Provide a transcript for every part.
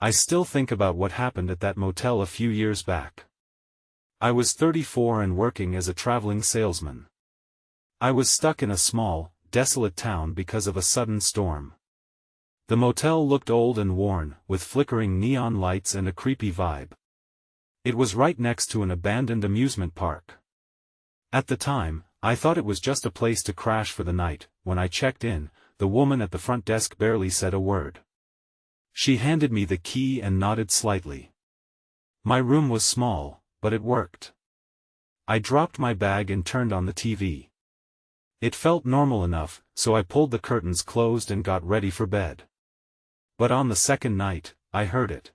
I still think about what happened at that motel a few years back. I was 34 and working as a traveling salesman. I was stuck in a small, desolate town because of a sudden storm. The motel looked old and worn, with flickering neon lights and a creepy vibe. It was right next to an abandoned amusement park. At the time, I thought it was just a place to crash for the night. When I checked in, the woman at the front desk barely said a word. She handed me the key and nodded slightly. My room was small, but it worked. I dropped my bag and turned on the TV. It felt normal enough, so I pulled the curtains closed and got ready for bed. But on the second night, I heard it.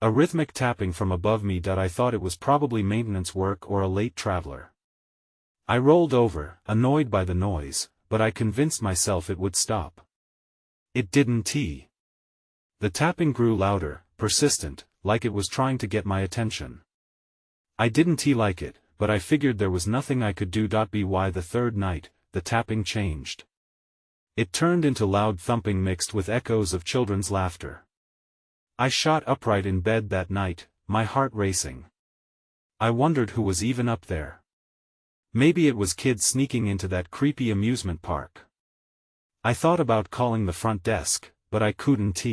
A rhythmic tapping from above me. I thought it was probably maintenance work or a late traveler. I rolled over, annoyed by the noise, but I convinced myself it would stop. It didn't. The tapping grew louder, persistent, like it was trying to get my attention. I didn't like it, but I figured there was nothing I could do. By the third night, the tapping changed. It turned into loud thumping mixed with echoes of children's laughter. I shot upright in bed that night, my heart racing. I wondered who was even up there. Maybe it was kids sneaking into that creepy amusement park. I thought about calling the front desk, but I couldn't.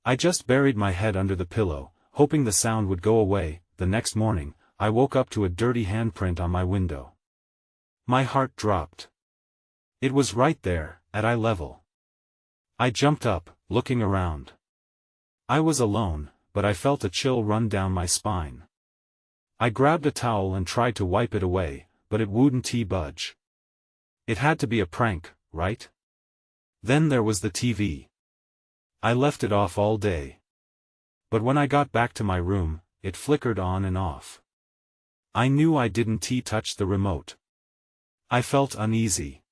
I just buried my head under the pillow, hoping the sound would go away. The next morning, I woke up to a dirty handprint on my window. My heart dropped. It was right there, at eye level. I jumped up, looking around. I was alone, but I felt a chill run down my spine. I grabbed a towel and tried to wipe it away, but it wouldn't budge. It had to be a prank, right? Then there was the TV. I left it off all day. But when I got back to my room, it flickered on and off. I knew I didn't touch the remote. I felt uneasy.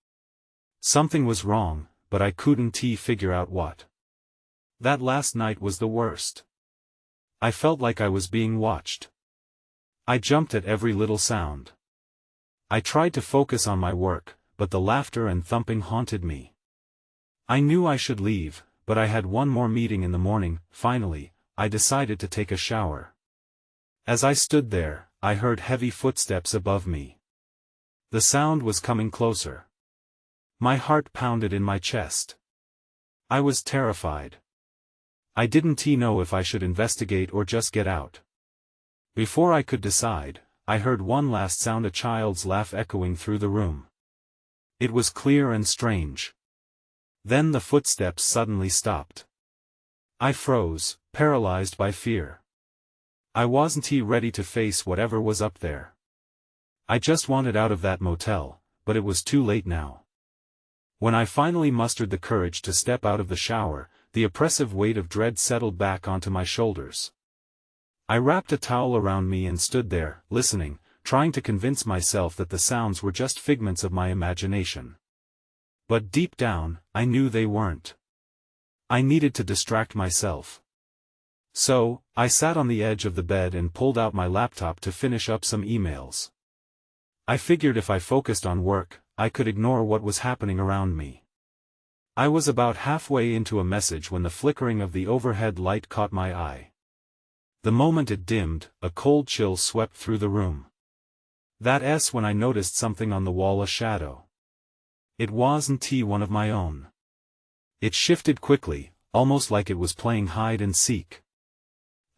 Something was wrong, but I couldn't figure out what. That last night was the worst. I felt like I was being watched. I jumped at every little sound. I tried to focus on my work, but the laughter and thumping haunted me. I knew I should leave, but I had one more meeting in the morning. Finally, I decided to take a shower. As I stood there, I heard heavy footsteps above me. The sound was coming closer. My heart pounded in my chest. I was terrified. I didn't know if I should investigate or just get out. Before I could decide, I heard one last sound, a child's laugh echoing through the room. It was clear and strange. Then the footsteps suddenly stopped. I froze, paralyzed by fear. I wasn't ready to face whatever was up there. I just wanted out of that motel, but it was too late now. When I finally mustered the courage to step out of the shower, the oppressive weight of dread settled back onto my shoulders. I wrapped a towel around me and stood there, listening, trying to convince myself that the sounds were just figments of my imagination. But deep down, I knew they weren't. I needed to distract myself. So, I sat on the edge of the bed and pulled out my laptop to finish up some emails. I figured if I focused on work, I could ignore what was happening around me. I was about halfway into a message when the flickering of the overhead light caught my eye. The moment it dimmed, a cold chill swept through the room. That's when I noticed something on the wall, a shadow. It wasn't one of my own. It shifted quickly, almost like it was playing hide and seek.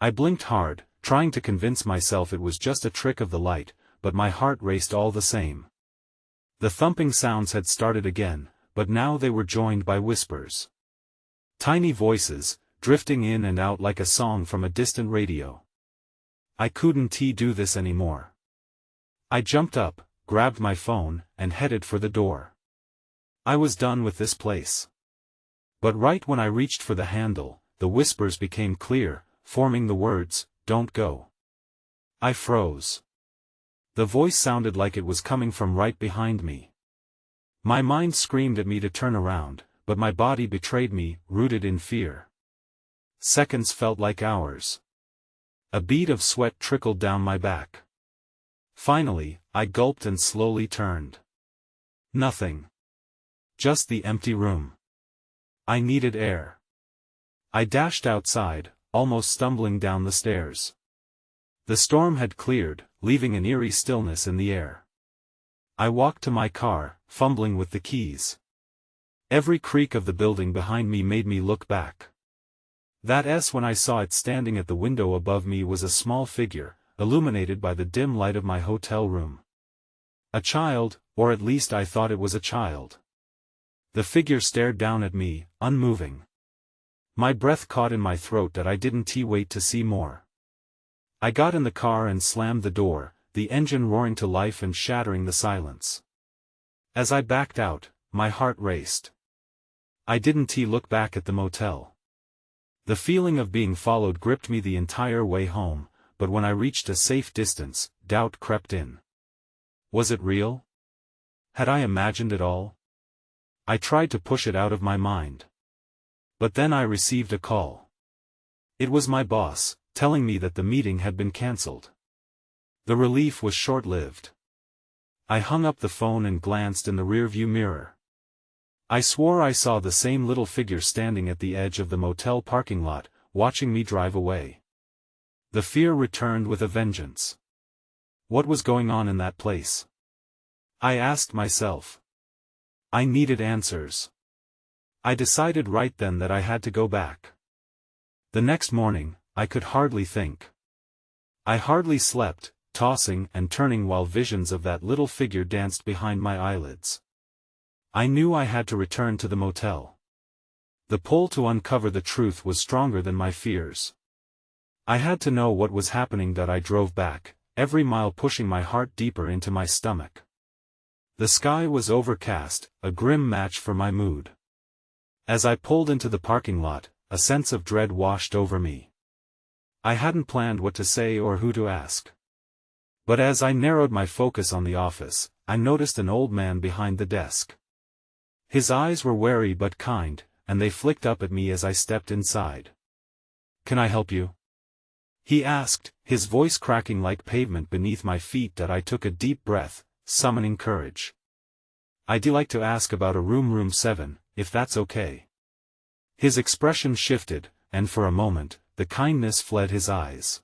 I blinked hard, trying to convince myself it was just a trick of the light, but my heart raced all the same. The thumping sounds had started again, but now they were joined by whispers. Tiny voices, drifting in and out like a song from a distant radio. I couldn't do this anymore. I jumped up, grabbed my phone, and headed for the door. I was done with this place. But right when I reached for the handle, the whispers became clear, forming the words, "Don't go." I froze. The voice sounded like it was coming from right behind me. My mind screamed at me to turn around, but my body betrayed me, rooted in fear. Seconds felt like hours. A bead of sweat trickled down my back. Finally, I gulped and slowly turned. Nothing. Just the empty room. I needed air. I dashed outside, almost stumbling down the stairs. The storm had cleared, leaving an eerie stillness in the air. I walked to my car, fumbling with the keys. Every creak of the building behind me made me look back. When I saw it standing at the window above me was a small figure, illuminated by the dim light of my hotel room. A child, or at least I thought it was a child. The figure stared down at me, unmoving. My breath caught in my throat that I didn't wait to see more. I got in the car and slammed the door, the engine roaring to life and shattering the silence. As I backed out, my heart raced. I didn't look back at the motel. The feeling of being followed gripped me the entire way home, but when I reached a safe distance, doubt crept in. Was it real? Had I imagined it all? I tried to push it out of my mind. But then I received a call. It was my boss, telling me that the meeting had been cancelled. The relief was short-lived. I hung up the phone and glanced in the rearview mirror. I swore I saw the same little figure standing at the edge of the motel parking lot, watching me drive away. The fear returned with a vengeance. What was going on in that place? I asked myself. I needed answers. I decided right then that I had to go back. The next morning, I could hardly think. I hardly slept, tossing and turning while visions of that little figure danced behind my eyelids. I knew I had to return to the motel. The pull to uncover the truth was stronger than my fears. I had to know what was happening. That I drove back, every mile pushing my heart deeper into my stomach. The sky was overcast, a grim match for my mood. As I pulled into the parking lot, a sense of dread washed over me. I hadn't planned what to say or who to ask. But as I narrowed my focus on the office, I noticed an old man behind the desk. His eyes were wary but kind, and they flicked up at me as I stepped inside. "Can I help you?" he asked, his voice cracking like pavement beneath my feet. That I took a deep breath, summoning courage. "I'd like to ask about a room 7, if that's okay." His expression shifted, and for a moment, the kindness fled his eyes.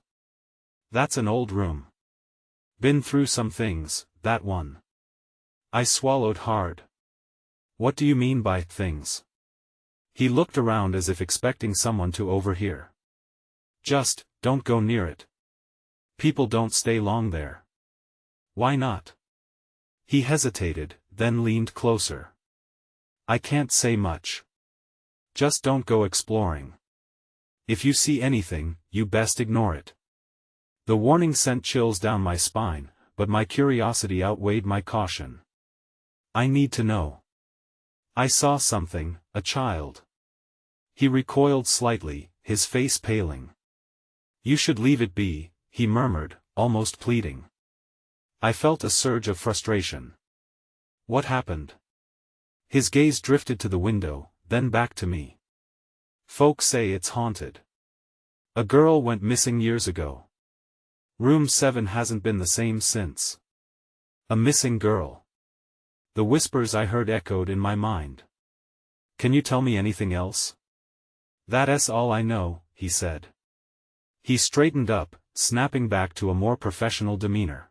"That's an old room. Been through some things, that one." I swallowed hard. "What do you mean by things?" He looked around as if expecting someone to overhear. "Just, don't go near it. People don't stay long there." "Why not?" He hesitated, then leaned closer. "I can't say much. Just don't go exploring. If you see anything, you best ignore it." The warning sent chills down my spine, but my curiosity outweighed my caution. "I need to know. I saw something, a child." He recoiled slightly, his face paling. "You should leave it be," he murmured, almost pleading. I felt a surge of frustration. "What happened?" His gaze drifted to the window, then back to me. "Folks say it's haunted. A girl went missing years ago. Room 7 hasn't been the same since." A missing girl. The whispers I heard echoed in my mind. "Can you tell me anything else?" "That's all I know," he said. He straightened up, snapping back to a more professional demeanor.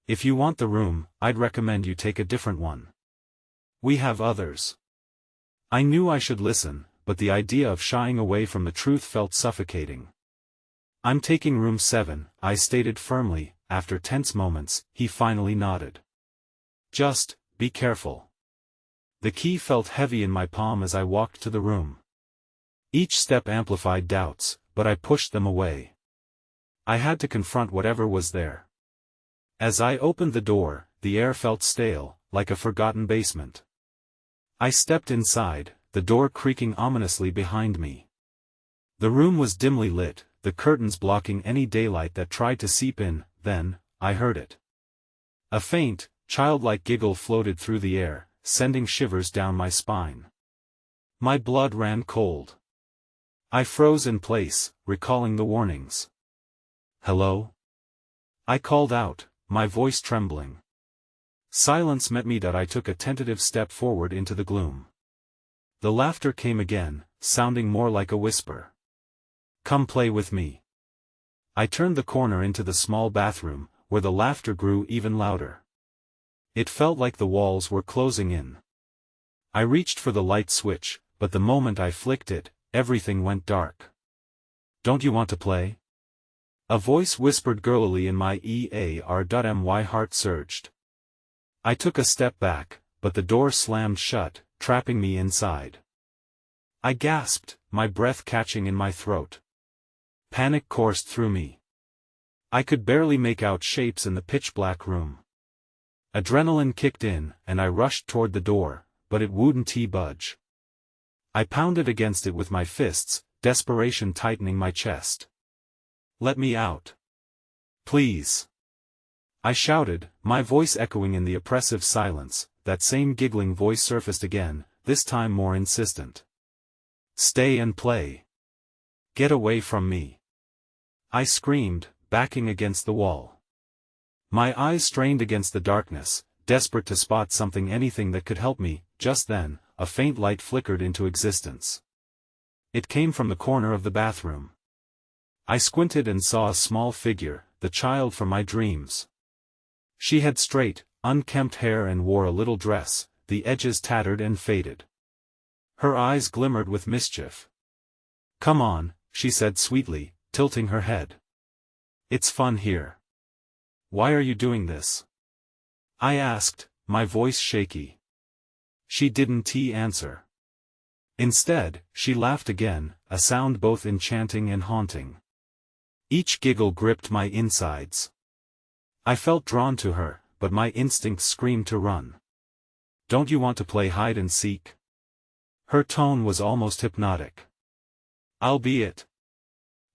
"If you want the room, I'd recommend you take a different one. We have others." I knew I should listen, but the idea of shying away from the truth felt suffocating. "I'm taking room 7, I stated firmly. After tense moments, he finally nodded. "Just, be careful." The key felt heavy in my palm as I walked to the room. Each step amplified doubts, but I pushed them away. I had to confront whatever was there. As I opened the door, the air felt stale, like a forgotten basement. I stepped inside, the door creaking ominously behind me. The room was dimly lit, the curtains blocking any daylight that tried to seep in. Then, I heard it. A faint, childlike giggle floated through the air, sending shivers down my spine. My blood ran cold. I froze in place, recalling the warnings. "Hello?" I called out, my voice trembling. Silence met me. I took a tentative step forward into the gloom. The laughter came again, sounding more like a whisper. "Come play with me." I turned the corner into the small bathroom, where the laughter grew even louder. It felt like the walls were closing in. I reached for the light switch, but the moment I flicked it, everything went dark. "Don't you want to play?" A voice whispered girlily in my ear. My heart surged. I took a step back, but the door slammed shut, trapping me inside. I gasped, my breath catching in my throat. Panic coursed through me. I could barely make out shapes in the pitch-black room. Adrenaline kicked in, and I rushed toward the door, but it wouldn't budge. I pounded against it with my fists, desperation tightening my chest. "Let me out. Please." I shouted, my voice echoing in the oppressive silence. That same giggling voice surfaced again, this time more insistent. "Stay and play. Get away from me." I screamed, backing against the wall. My eyes strained against the darkness, desperate to spot anything that could help me. Just then, a faint light flickered into existence. It came from the corner of the bathroom. I squinted and saw a small figure, the child from my dreams. She had straight, unkempt hair and wore a little dress, the edges tattered and faded. Her eyes glimmered with mischief. "Come on," she said sweetly, tilting her head. "It's fun here." "Why are you doing this?" I asked, my voice shaky. She didn't answer. Instead, she laughed again, a sound both enchanting and haunting. Each giggle gripped my insides. I felt drawn to her, but my instincts screamed to run. "Don't you want to play hide and seek?" Her tone was almost hypnotic. "I'll be it."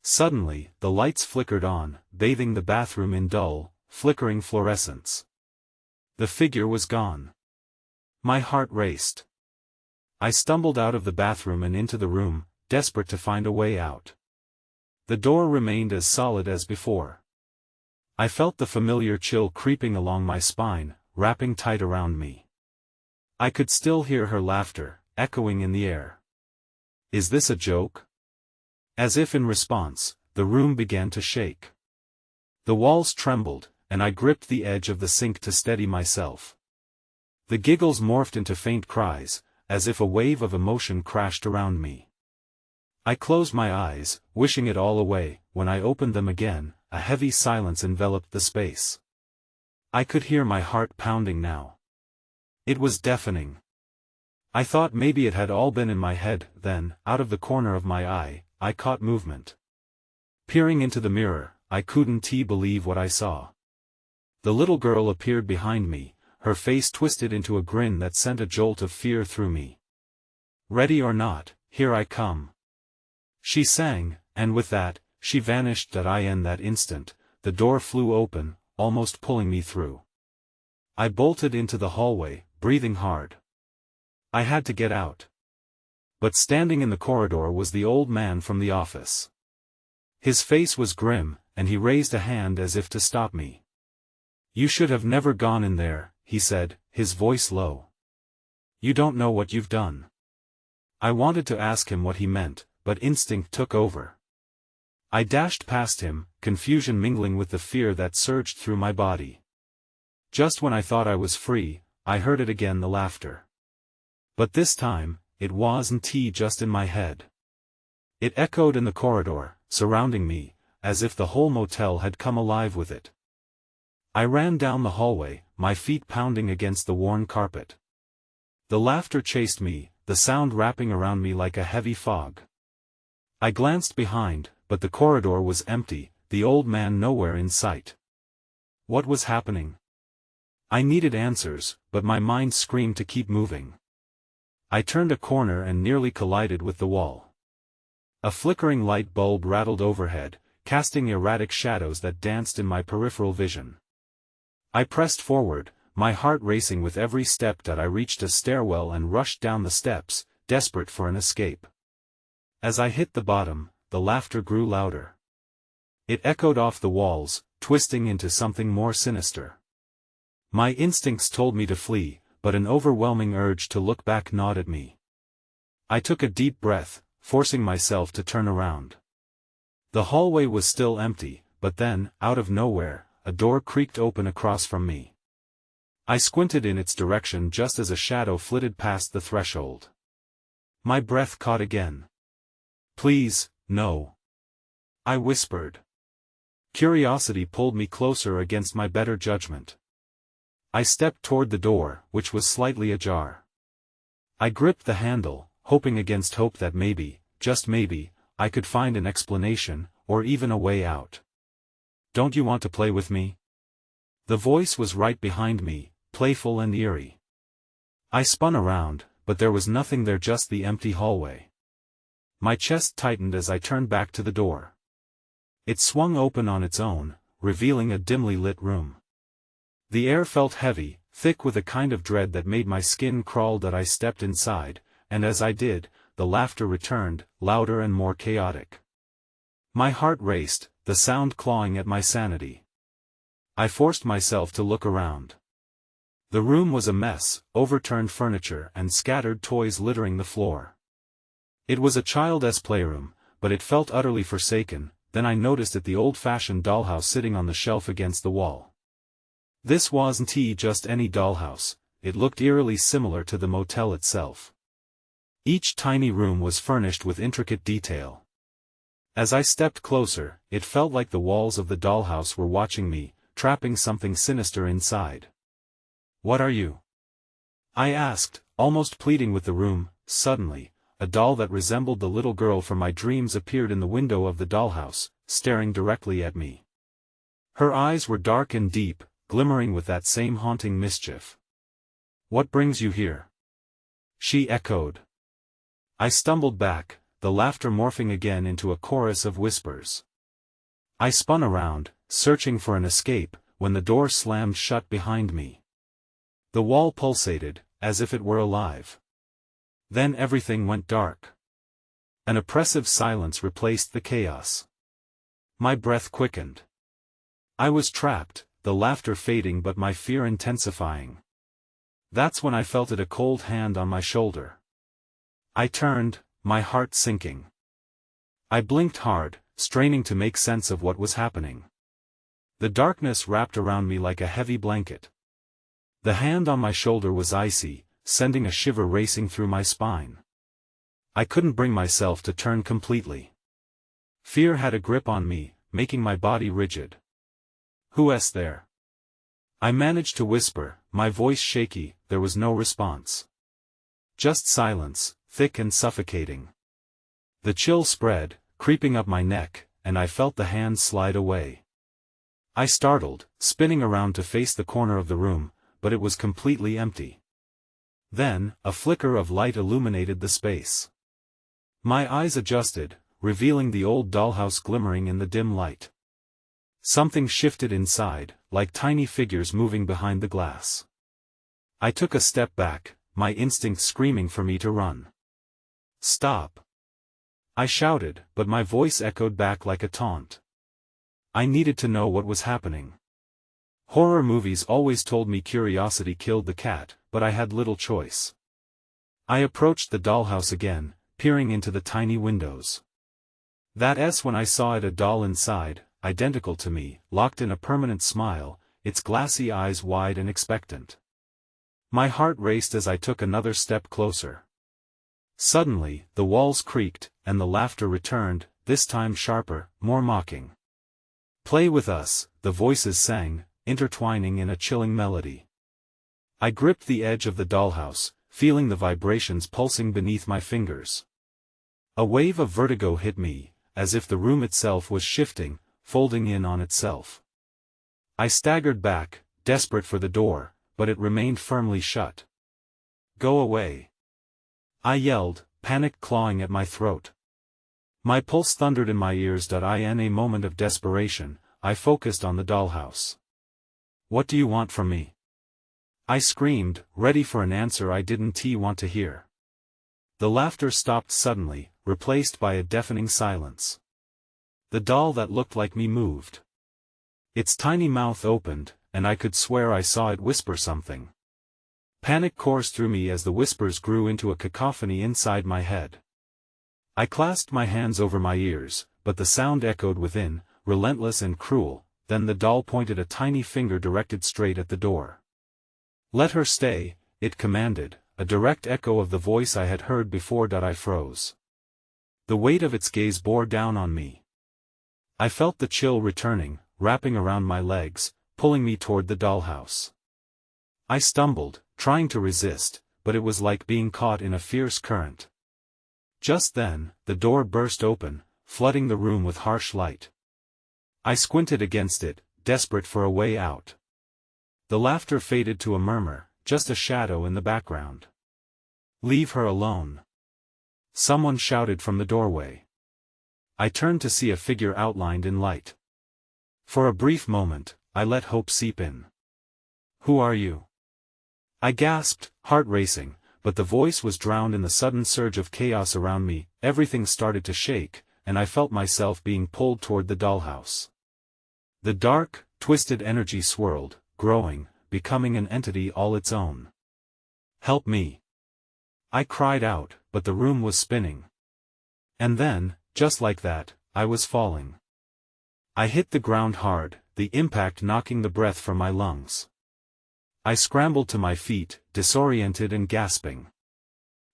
Suddenly, the lights flickered on, bathing the bathroom in dull, flickering fluorescence. The figure was gone. My heart raced. I stumbled out of the bathroom and into the room, desperate to find a way out. The door remained as solid as before. I felt the familiar chill creeping along my spine, wrapping tight around me. I could still hear her laughter, echoing in the air. "Is this a joke?" As if in response, the room began to shake. The walls trembled, and I gripped the edge of the sink to steady myself. The giggles morphed into faint cries, as if a wave of emotion crashed around me. I closed my eyes, wishing it all away. When I opened them again, a heavy silence enveloped the space. I could hear my heart pounding now. It was deafening. I thought maybe it had all been in my head. Then, out of the corner of my eye, I caught movement. Peering into the mirror, I couldn't believe what I saw. The little girl appeared behind me, her face twisted into a grin that sent a jolt of fear through me. "Ready or not, here I come," she sang, and with that, she vanished. In that instant, the door flew open, almost pulling me through. I bolted into the hallway, breathing hard. I had to get out. But standing in the corridor was the old man from the office. His face was grim, and he raised a hand as if to stop me. "You should have never gone in there," he said, his voice low. "You don't know what you've done." I wanted to ask him what he meant, but instinct took over. I dashed past him, confusion mingling with the fear that surged through my body. Just when I thought I was free, I heard it again, the laughter. But this time, it wasn't just in my head. It echoed in the corridor, surrounding me, as if the whole motel had come alive with it. I ran down the hallway, my feet pounding against the worn carpet. The laughter chased me, the sound wrapping around me like a heavy fog. I glanced behind, but the corridor was empty, the old man nowhere in sight. What was happening? I needed answers, but my mind screamed to keep moving. I turned a corner and nearly collided with the wall. A flickering light bulb rattled overhead, casting erratic shadows that danced in my peripheral vision. I pressed forward, my heart racing with every step. I reached a stairwell and rushed down the steps, desperate for an escape. As I hit the bottom, the laughter grew louder. It echoed off the walls, twisting into something more sinister. My instincts told me to flee, but an overwhelming urge to look back gnawed at me. I took a deep breath, forcing myself to turn around. The hallway was still empty, but then, out of nowhere, a door creaked open across from me. I squinted in its direction just as a shadow flitted past the threshold. My breath caught again. "Please, no," I whispered. Curiosity pulled me closer against my better judgment. I stepped toward the door, which was slightly ajar. I gripped the handle, hoping against hope that maybe, just maybe, I could find an explanation, or even a way out. "Don't you want to play with me?" The voice was right behind me, playful and eerie. I spun around, but there was nothing there, just the empty hallway. My chest tightened as I turned back to the door. It swung open on its own, revealing a dimly lit room. The air felt heavy, thick with a kind of dread that made my skin crawl. That I stepped inside, and as I did, the laughter returned, louder and more chaotic. My heart raced, the sound clawing at my sanity. I forced myself to look around. The room was a mess, overturned furniture and scattered toys littering the floor. It was a child's playroom, but it felt utterly forsaken. Then I noticed the old-fashioned dollhouse sitting on the shelf against the wall. This wasn't just any dollhouse, it looked eerily similar to the motel itself. Each tiny room was furnished with intricate detail. As I stepped closer, it felt like the walls of the dollhouse were watching me, trapping something sinister inside. "What are you?" I asked, almost pleading with the room. Suddenly, a doll that resembled the little girl from my dreams appeared in the window of the dollhouse, staring directly at me. Her eyes were dark and deep, glimmering with that same haunting mischief. "What brings you here?" she echoed. I stumbled back, the laughter morphing again into a chorus of whispers. I spun around, searching for an escape, when the door slammed shut behind me. The wall pulsated, as if it were alive. Then everything went dark. An oppressive silence replaced the chaos. My breath quickened. I was trapped, the laughter fading but my fear intensifying. That's when I felt a cold hand on my shoulder. I turned, my heart sinking. I blinked hard, straining to make sense of what was happening. The darkness wrapped around me like a heavy blanket. The hand on my shoulder was icy, sending a shiver racing through my spine. I couldn't bring myself to turn completely. Fear had a grip on me, making my body rigid. "Who's there?" I managed to whisper, my voice shaky. There was no response. Just silence, thick and suffocating. The chill spread, creeping up my neck, and I felt the hand slide away. I startled, spinning around to face the corner of the room, but it was completely empty. Then, a flicker of light illuminated the space. My eyes adjusted, revealing the old dollhouse glimmering in the dim light. Something shifted inside, like tiny figures moving behind the glass. I took a step back, my instinct screaming for me to run. "Stop!" I shouted, but my voice echoed back like a taunt. I needed to know what was happening. Horror movies always told me curiosity killed the cat, but I had little choice. I approached the dollhouse again, peering into the tiny windows. That's when I saw it, a doll inside, identical to me, locked in a permanent smile, its glassy eyes wide and expectant. My heart raced as I took another step closer. Suddenly, the walls creaked, and the laughter returned, this time sharper, more mocking. "Play with us," the voices sang, intertwining in a chilling melody. I gripped the edge of the dollhouse, feeling the vibrations pulsing beneath my fingers. A wave of vertigo hit me, as if the room itself was shifting, folding in on itself. I staggered back, desperate for the door, but it remained firmly shut. "Go away!" I yelled, panic clawing at my throat. My pulse thundered in my ears. In a moment of desperation, I focused on the dollhouse. "What do you want from me?" I screamed, ready for an answer I didn't want to hear. The laughter stopped suddenly, replaced by a deafening silence. The doll that looked like me moved. Its tiny mouth opened, and I could swear I saw it whisper something. Panic coursed through me as the whispers grew into a cacophony inside my head. I clasped my hands over my ears, but the sound echoed within, relentless and cruel. Then the doll pointed a tiny finger directed straight at the door. "Let her stay," it commanded, a direct echo of the voice I had heard before. I froze. The weight of its gaze bore down on me. I felt the chill returning, wrapping around my legs, pulling me toward the dollhouse. I stumbled, trying to resist, but it was like being caught in a fierce current. Just then, the door burst open, flooding the room with harsh light. I squinted against it, desperate for a way out. The laughter faded to a murmur, just a shadow in the background. "Leave her alone," someone shouted from the doorway. I turned to see a figure outlined in light. For a brief moment, I let hope seep in. "Who are you?" I gasped, heart racing, but the voice was drowned in the sudden surge of chaos around me. Everything started to shake, and I felt myself being pulled toward the dollhouse. The dark, twisted energy swirled, growing, becoming an entity all its own. "Help me!" I cried out, but the room was spinning. And then, just like that, I was falling. I hit the ground hard, the impact knocking the breath from my lungs. I scrambled to my feet, disoriented and gasping.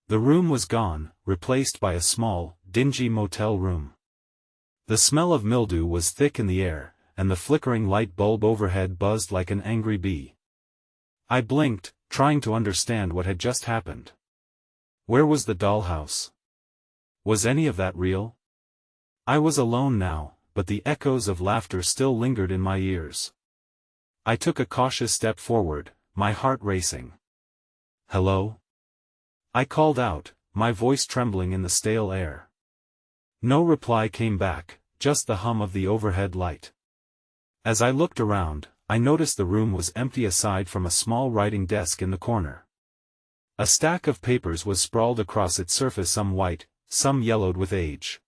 The room was gone, replaced by a small, dingy motel room. The smell of mildew was thick in the air, and the flickering light bulb overhead buzzed like an angry bee. I blinked, trying to understand what had just happened. Where was the dollhouse? Was any of that real? I was alone now, but the echoes of laughter still lingered in my ears. I took a cautious step forward, my heart racing. "Hello?" I called out, my voice trembling in the stale air. No reply came back, just the hum of the overhead light. As I looked around, I noticed the room was empty aside from a small writing desk in the corner. A stack of papers was sprawled across its surface, some white, some yellowed with age.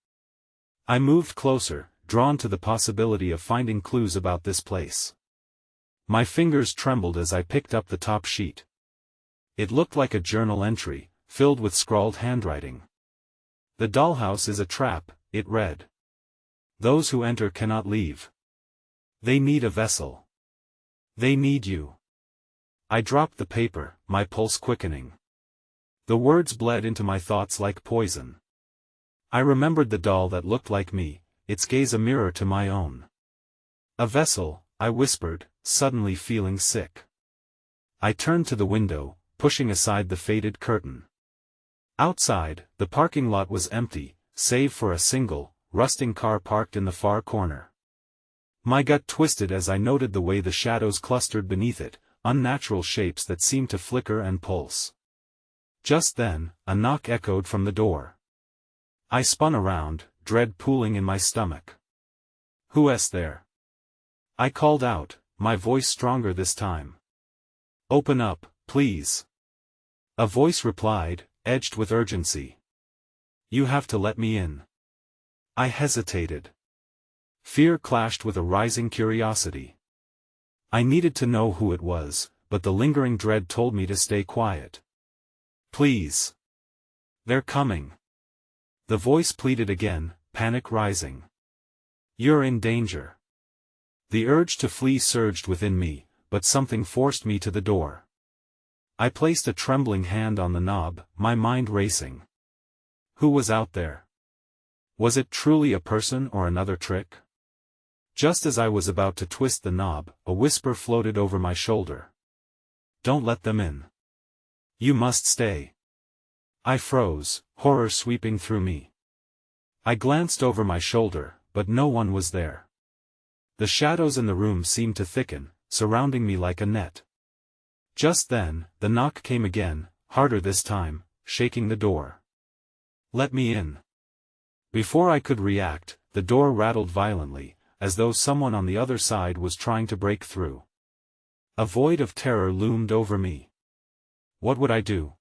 I moved closer, drawn to the possibility of finding clues about this place. My fingers trembled as I picked up the top sheet. It looked like a journal entry, filled with scrawled handwriting. "The dollhouse is a trap," it read. "Those who enter cannot leave. They need a vessel. They need you." I dropped the paper, my pulse quickening. The words bled into my thoughts like poison. I remembered the doll that looked like me, its gaze a mirror to my own. "A vessel," I whispered, suddenly feeling sick. I turned to the window, pushing aside the faded curtain. Outside, the parking lot was empty, save for a single, rusting car parked in the far corner. My gut twisted as I noted the way the shadows clustered beneath it, unnatural shapes that seemed to flicker and pulse. Just then, a knock echoed from the door. I spun around, dread pooling in my stomach. "Who's there?" I called out, my voice stronger this time. "Open up, please." A voice replied, edged with urgency. "You have to let me in." I hesitated. Fear clashed with a rising curiosity. I needed to know who it was, but the lingering dread told me to stay quiet. "Please. They're coming." The voice pleaded again, panic rising. "You're in danger." The urge to flee surged within me, but something forced me to the door. I placed a trembling hand on the knob, my mind racing. Who was out there? Was it truly a person or another trick? Just as I was about to twist the knob, a whisper floated over my shoulder. "Don't let them in. You must stay." I froze, horror sweeping through me. I glanced over my shoulder, but no one was there. The shadows in the room seemed to thicken, surrounding me like a net. Just then, the knock came again, harder this time, shaking the door. "Let me in." Before I could react, the door rattled violently, as though someone on the other side was trying to break through. A void of terror loomed over me. What would I do?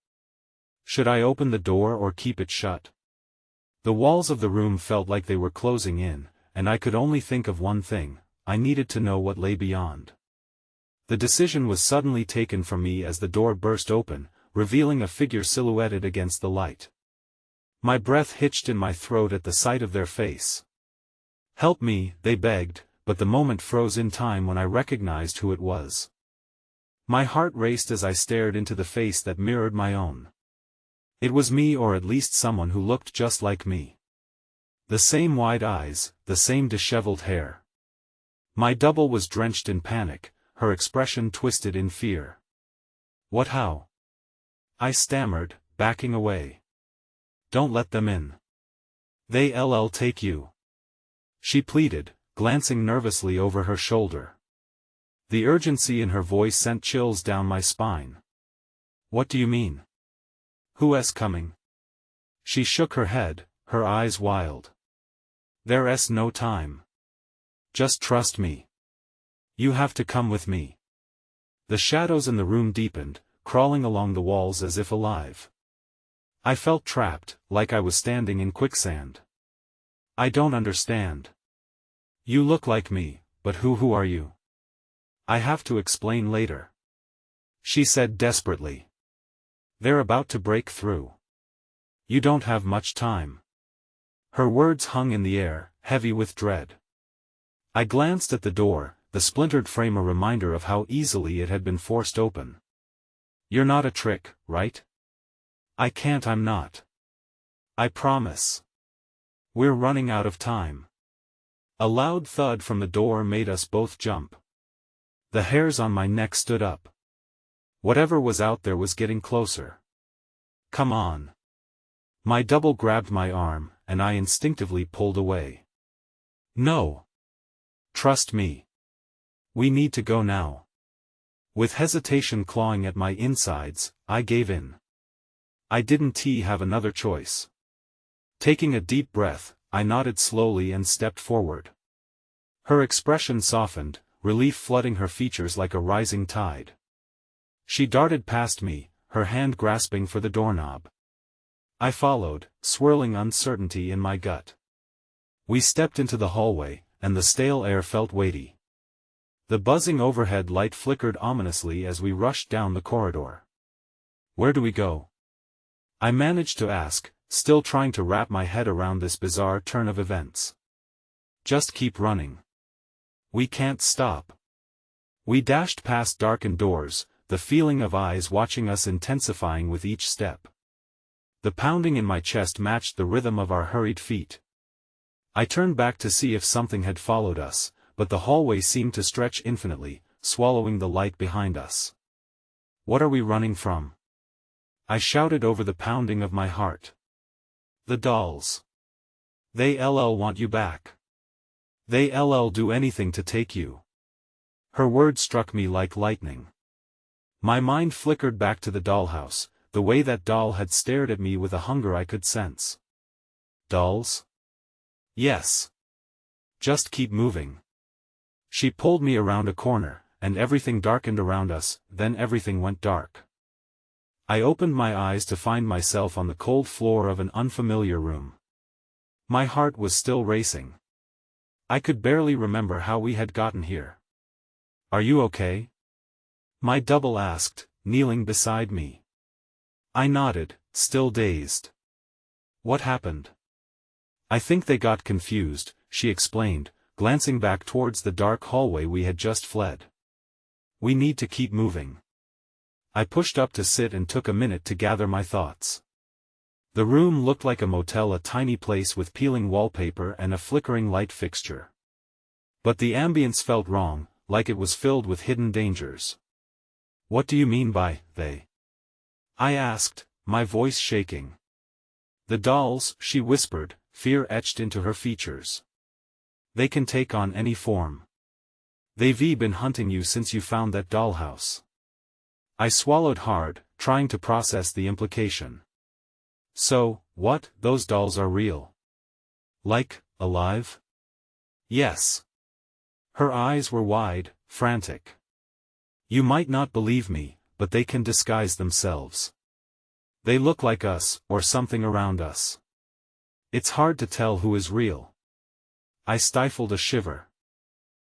Should I open the door or keep it shut? The walls of the room felt like they were closing in, and I could only think of one thing: I needed to know what lay beyond. The decision was suddenly taken from me as the door burst open, revealing a figure silhouetted against the light. My breath hitched in my throat at the sight of their face. "Help me," they begged, but the moment froze in time when I recognized who it was. My heart raced as I stared into the face that mirrored my own. It was me, or at least someone who looked just like me. The same wide eyes, the same disheveled hair. My double was drenched in panic, her expression twisted in fear. "What, how?" I stammered, backing away. "Don't let them in. They'll take you," she pleaded, glancing nervously over her shoulder. The urgency in her voice sent chills down my spine. "What do you mean? Who's coming?" She shook her head, her eyes wild. "There's no time. Just trust me. You have to come with me." The shadows in the room deepened, crawling along the walls as if alive. I felt trapped, like I was standing in quicksand. "I don't understand. You look like me, but who are you?" "I have to explain later," she said desperately. "They're about to break through. You don't have much time." Her words hung in the air, heavy with dread. I glanced at the door, the splintered frame a reminder of how easily it had been forced open. "You're not a trick, right?" I'm not. I promise. We're running out of time." A loud thud from the door made us both jump. The hairs on my neck stood up. Whatever was out there was getting closer. "Come on." My double grabbed my arm, and I instinctively pulled away. "No. Trust me. We need to go now." With hesitation clawing at my insides, I gave in. I didn't have another choice. Taking a deep breath, I nodded slowly and stepped forward. Her expression softened, relief flooding her features like a rising tide. She darted past me, her hand grasping for the doorknob. I followed, swirling uncertainty in my gut. We stepped into the hallway, and the stale air felt weighty. The buzzing overhead light flickered ominously as we rushed down the corridor. "Where do we go?" I managed to ask, still trying to wrap my head around this bizarre turn of events. "Just keep running. We can't stop." We dashed past darkened doors, the feeling of eyes watching us intensifying with each step. The pounding in my chest matched the rhythm of our hurried feet. I turned back to see if something had followed us, but the hallway seemed to stretch infinitely, swallowing the light behind us. "What are we running from?" I shouted over the pounding of my heart. "The dolls. They'll want you back. They'll do anything to take you." Her words struck me like lightning. My mind flickered back to the dollhouse, the way that doll had stared at me with a hunger I could sense. "Dolls? Yes. Just keep moving." She pulled me around a corner, and everything darkened around us, then everything went dark. I opened my eyes to find myself on the cold floor of an unfamiliar room. My heart was still racing. I could barely remember how we had gotten here. "Are you okay?" my double asked, kneeling beside me. I nodded, still dazed. "What happened?" "I think they got confused," she explained, glancing back towards the dark hallway we had just fled. "We need to keep moving." I pushed up to sit and took a minute to gather my thoughts. The room looked like a motel, a tiny place with peeling wallpaper and a flickering light fixture. But the ambience felt wrong, like it was filled with hidden dangers. "What do you mean by they?" I asked, my voice shaking. "The dolls," she whispered, fear etched into her features. "They can take on any form. They've been hunting you since you found that dollhouse." I swallowed hard, trying to process the implication. "So, those dolls are real? Like, alive?" "Yes." Her eyes were wide, frantic. "You might not believe me, but they can disguise themselves. They look like us, or something around us. It's hard to tell who is real." I stifled a shiver.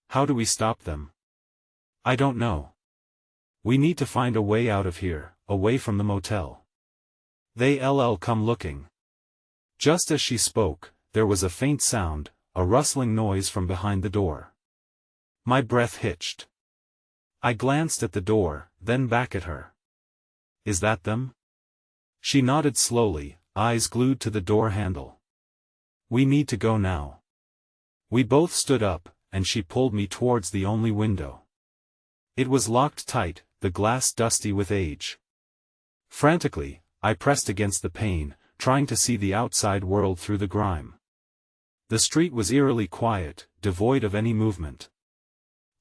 "How do we stop them?" "I don't know. We need to find a way out of here, away from the motel. They'll come looking." Just as she spoke, there was a faint sound, a rustling noise from behind the door. My breath hitched. I glanced at the door, then back at her. Is that them? She nodded slowly, eyes glued to the door handle. We need to go now. We both stood up, and she pulled me towards the only window. It was locked tight, the glass dusty with age. Frantically, I pressed against the pane, trying to see the outside world through the grime. The street was eerily quiet, devoid of any movement.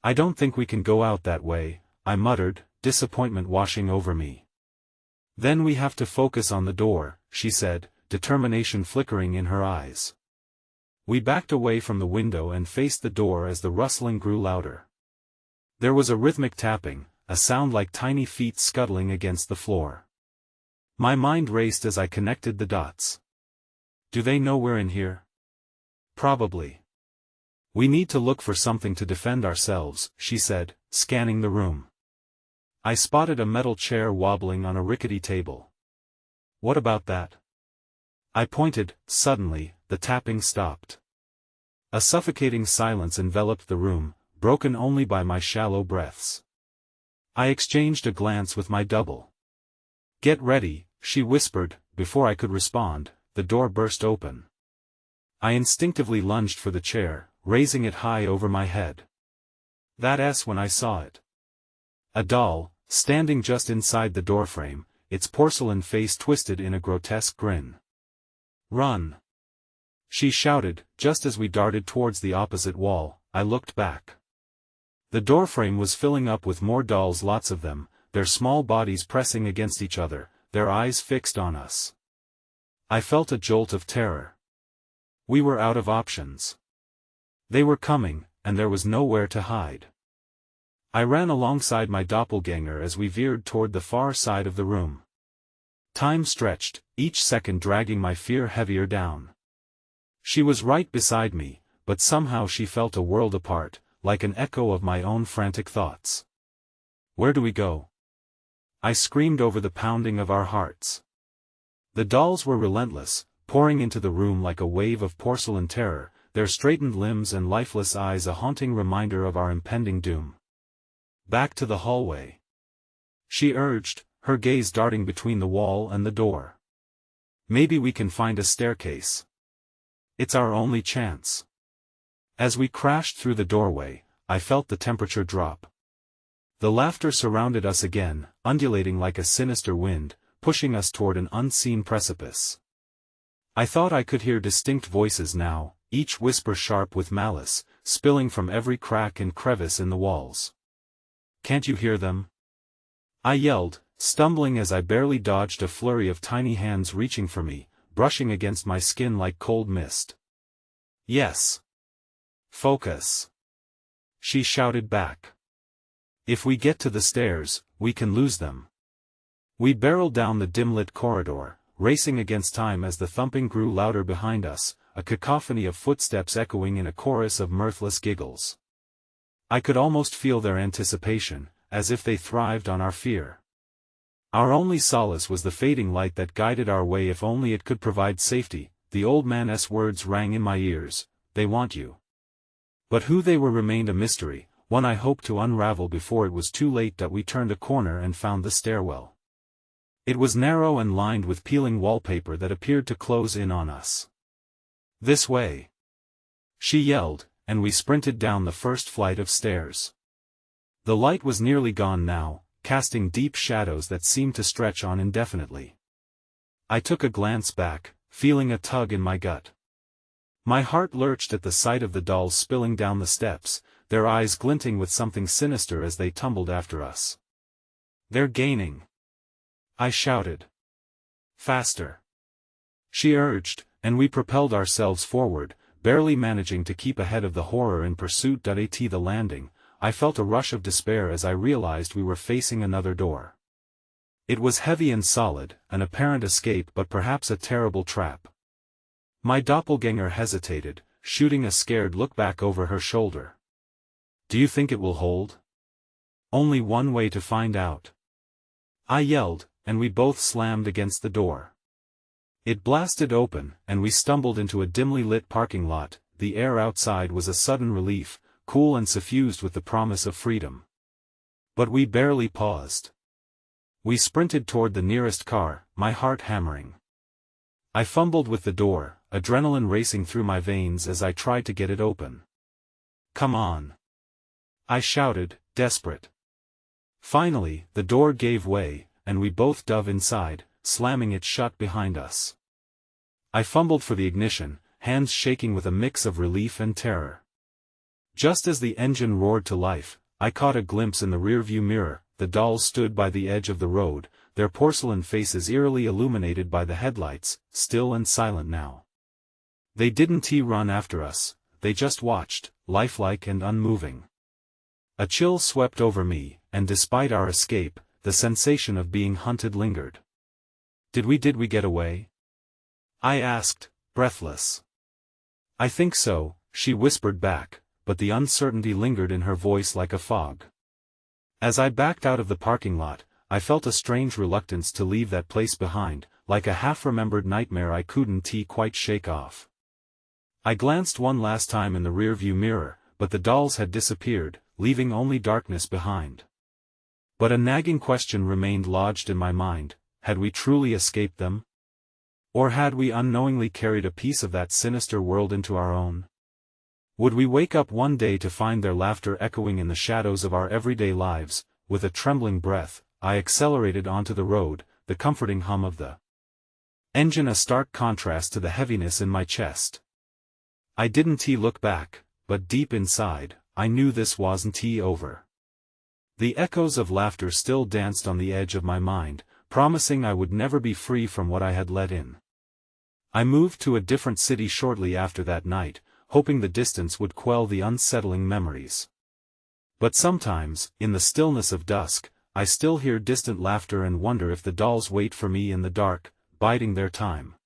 I don't think we can go out that way, I muttered, disappointment washing over me. Then we have to focus on the door, she said, determination flickering in her eyes. We backed away from the window and faced the door as the rustling grew louder. There was a rhythmic tapping, a sound like tiny feet scuttling against the floor. My mind raced as I connected the dots. Do they know we're in here? Probably. We need to look for something to defend ourselves, she said, scanning the room. I spotted a metal chair wobbling on a rickety table. What about that? I pointed. Suddenly, the tapping stopped. A suffocating silence enveloped the room, broken only by my shallow breaths. I exchanged a glance with my double. Get ready, she whispered. Before I could respond, the door burst open. I instinctively lunged for the chair, raising it high over my head. That's when I saw it. A doll, standing just inside the doorframe, its porcelain face twisted in a grotesque grin. Run! She shouted, just as we darted towards the opposite wall. I looked back. The doorframe was filling up with more dolls, lots of them, their small bodies pressing against each other, their eyes fixed on us. I felt a jolt of terror. We were out of options. They were coming, and there was nowhere to hide. I ran alongside my doppelganger as we veered toward the far side of the room. Time stretched, each second dragging my fear heavier down. She was right beside me, but somehow she felt a world apart, like an echo of my own frantic thoughts. Where do we go? I screamed over the pounding of our hearts. The dolls were relentless, pouring into the room like a wave of porcelain terror, their straightened limbs and lifeless eyes a haunting reminder of our impending doom. Back to the hallway, she urged, her gaze darting between the wall and the door. Maybe we can find a staircase. It's our only chance. As we crashed through the doorway, I felt the temperature drop. The laughter surrounded us again, undulating like a sinister wind, pushing us toward an unseen precipice. I thought I could hear distinct voices now, each whisper sharp with malice, spilling from every crack and crevice in the walls. Can't you hear them? I yelled, stumbling as I barely dodged a flurry of tiny hands reaching for me, brushing against my skin like cold mist. Yes. Focus. She shouted back. If we get to the stairs, we can lose them. We barreled down the dim-lit corridor, racing against time as the thumping grew louder behind us, a cacophony of footsteps echoing in a chorus of mirthless giggles. I could almost feel their anticipation, as if they thrived on our fear. Our only solace was the fading light that guided our way. If only it could provide safety. The old man's words rang in my ears, they want you. But who they were remained a mystery, one I hoped to unravel before it was too late. That we turned a corner and found the stairwell. It was narrow and lined with peeling wallpaper that appeared to close in on us. This way, she yelled, and we sprinted down the first flight of stairs. The light was nearly gone now, casting deep shadows that seemed to stretch on indefinitely. I took a glance back, feeling a tug in my gut. My heart lurched at the sight of the dolls spilling down the steps, their eyes glinting with something sinister as they tumbled after us. They're gaining, I shouted. Faster, she urged, and we propelled ourselves forward, barely managing to keep ahead of the horror in pursuit. At the landing, I felt a rush of despair as I realized we were facing another door. It was heavy and solid, an apparent escape but perhaps a terrible trap. My doppelganger hesitated, shooting a scared look back over her shoulder. Do you think it will hold? Only one way to find out. I yelled, and we both slammed against the door. It blasted open, and we stumbled into a dimly lit parking lot. The air outside was a sudden relief, cool and suffused with the promise of freedom. But we barely paused. We sprinted toward the nearest car, my heart hammering. I fumbled with the door, adrenaline racing through my veins as I tried to get it open. "Come on!" I shouted, desperate. Finally, the door gave way, and we both dove inside, slamming it shut behind us. I fumbled for the ignition, hands shaking with a mix of relief and terror. Just as the engine roared to life, I caught a glimpse in the rearview mirror. The dolls stood by the edge of the road, their porcelain faces eerily illuminated by the headlights, still and silent now. They didn't run after us, they just watched, lifelike and unmoving. A chill swept over me, and despite our escape, the sensation of being hunted lingered. Did we get away?" I asked, breathless. "I think so," she whispered back, but the uncertainty lingered in her voice like a fog. As I backed out of the parking lot, I felt a strange reluctance to leave that place behind, like a half-remembered nightmare I couldn't quite shake off. I glanced one last time in the rearview mirror, but the dolls had disappeared, leaving only darkness behind. But a nagging question remained lodged in my mind: had we truly escaped them? Or had we unknowingly carried a piece of that sinister world into our own? Would we wake up one day to find their laughter echoing in the shadows of our everyday lives? With a trembling breath, I accelerated onto the road, the comforting hum of the engine a stark contrast to the heaviness in my chest. I didn't look back, but deep inside, I knew this wasn't over. The echoes of laughter still danced on the edge of my mind, promising I would never be free from what I had let in. I moved to a different city shortly after that night, hoping the distance would quell the unsettling memories. But sometimes, in the stillness of dusk, I still hear distant laughter and wonder if the dolls wait for me in the dark, biding their time.